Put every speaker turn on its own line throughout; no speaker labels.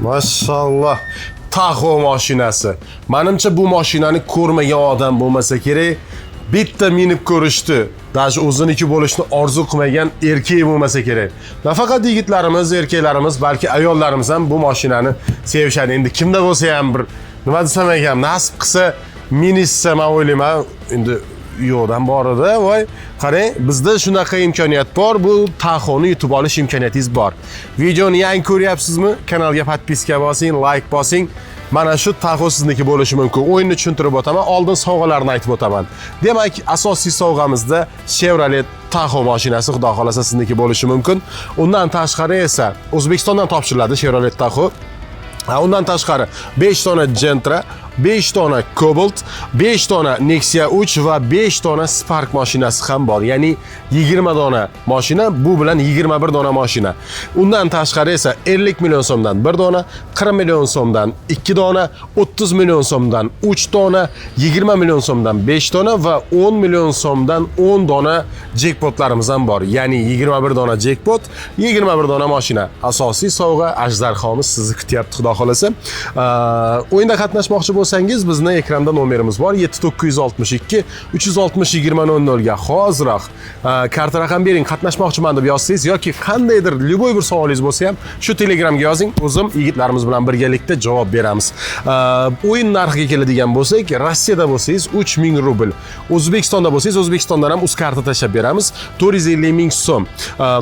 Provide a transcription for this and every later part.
Mashallah. Tahoe mashinasi. Menimcha bu mashinani ko'rmagan odam bo'lmasa kerak. Bitta minib ko'rishdi. Даже o'ziniki bo'lishni orzu qilmagan erkak bo'lmasa kerak. Nafaqat yigitlarimiz, erkaklarimiz, balki ayollarimiz ham bu mashinani sevishadi. Endi kimda bo'lsa ham bir nima desam ekan, nasib qilsa minishsa men o'ylayman, endi yo'qdan bor edi, voy. Qarang, bizda shunaqa imkoniyat bor. Bu Tahoe'ni yutib olish imkoniyatingiz bor. Videoni yangi ko'ryapsizmi? Kanalga podpiska bosing, like bosing. Mana shu Tahoe sizniki bo'lishi mumkin. O'yinni tushuntirib o'taman, oldin sovg'alarni aytib o'taman. Demak, asosiy sovg'amizda Chevrolet Tahoe mashinasi, xudo xolasa sizniki bo'lishi mumkin. Undan tashqari esa O'zbekistondan topshiriladi Chevrolet Tahoe. Undan tashqari 5 dona Gentra, 5 dona Cobalt, 5 dona Nexia 3 va 5 dona Spark mashinasi ham bor. Ya'ni 20 dona mashina, bu bilan 21 dona mashina. Undan tashqari esa 50 million so'mdan 1 dona, 40 million so'mdan 2 dona, 30 million so'mdan 3 dona, 20 million so'mdan 5 dona va 10 million so'mdan 10 dona jackpotlarimiz ham bor. Ya'ni 21 dona jackpot, 21 dona mashina. Asosiy sovg'a ajdarhomiz sizni kutyapti, xudo xolasa. O'yinda qatnashmoqchi bo'lsangiz, bizni ekranda nomerimiz bor: 7962 360 2000 ga hoziroq kart raqam bering, qatnashmoqchiman deb yozsangiz yoki qandaydir любой bir savolingiz bo'lsa ham shu Telegramga yozing, o'zim yigitlarimiz bilan birgalikda javob beramiz. O'yin narxiga keladigan bo'lsak, Rossiyada bo'lsangiz 3000 rubl, O'zbekistonda bo'lsangiz O'zbekistondan ham uz karta tashab beramiz, 450 ming so'm.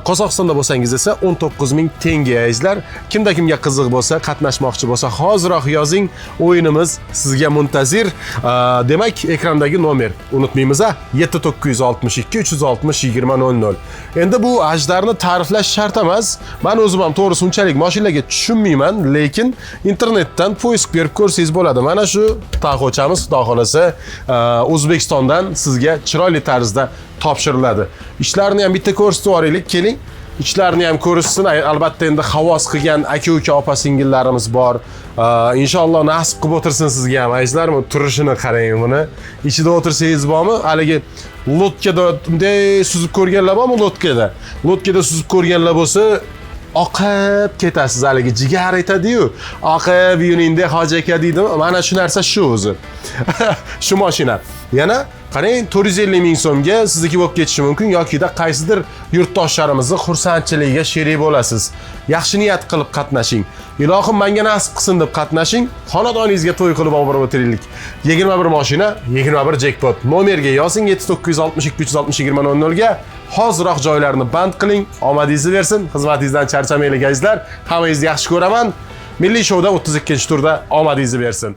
Qozog'istonda bo'lsangiz esa 19 ming tengayizlar. Kimda kimga qiziq bo'lsa, qatnashmoqchi bo'lsa, hoziroq yozing. O'yinimiz sizga muntazir. Demak, ekrandagi nomer unutmaymiz, 7962 360 2000. Endi bu ajdarni ta'riflash shart emas. Men o'zim ham to'g'risi unchalik mashinalarga tushunmayman, lekin internetdan poisk berib ko'rsangiz bo'ladi. Mana shu Tahoe'chamiz, xudo xolasa, O'zbekistondan sizga chiroyli tarzda topshiriladi. Ishlarni ham bitta ko'rsatib yuboraylik, keling. İchlarni ham ko'rishsin. Albatta endi havas qilgan aka-uka, opa-singillarimiz bor. Inshaalloh nasib qilib o'tirsin sizga ham. Azizlarmi, turishini qarang buni. Ichida o'tirsangiz bormi? Haligi lotkada bunday suzib ko'rganlar bormi lotkada? Lotkada suzib ko'rganlar bo'lsa, oqib ketasiz, haligi jigar aytadi-yu. Oqib yuningda hoji aka deydi. Mana shu narsa shu o'zi. Shu mashina. Yana qarang, 450 ming so'mga sizniki bo'lib ketishi mumkin yoki-da qaysidir yurtdoshlarimizni xursandchiligiga sherik bo'lasiz. Yaxshi niyat qilib qatnashing. Ilohim menga nasib qilsin deb qatnashing. Xonadoningizga to'y qilib olib o'tiraylik. 21 mashina, 21 jackpot. Nomerga yozing 7962 360 2000 ga. Hoziroq joylarni band qiling. Omadingizni bersin. Xizmatingizdan charchamaylik azizlar. Hammangizni yaxshi ko'raman. Milliy shouda 32-turda omadingizni bersin.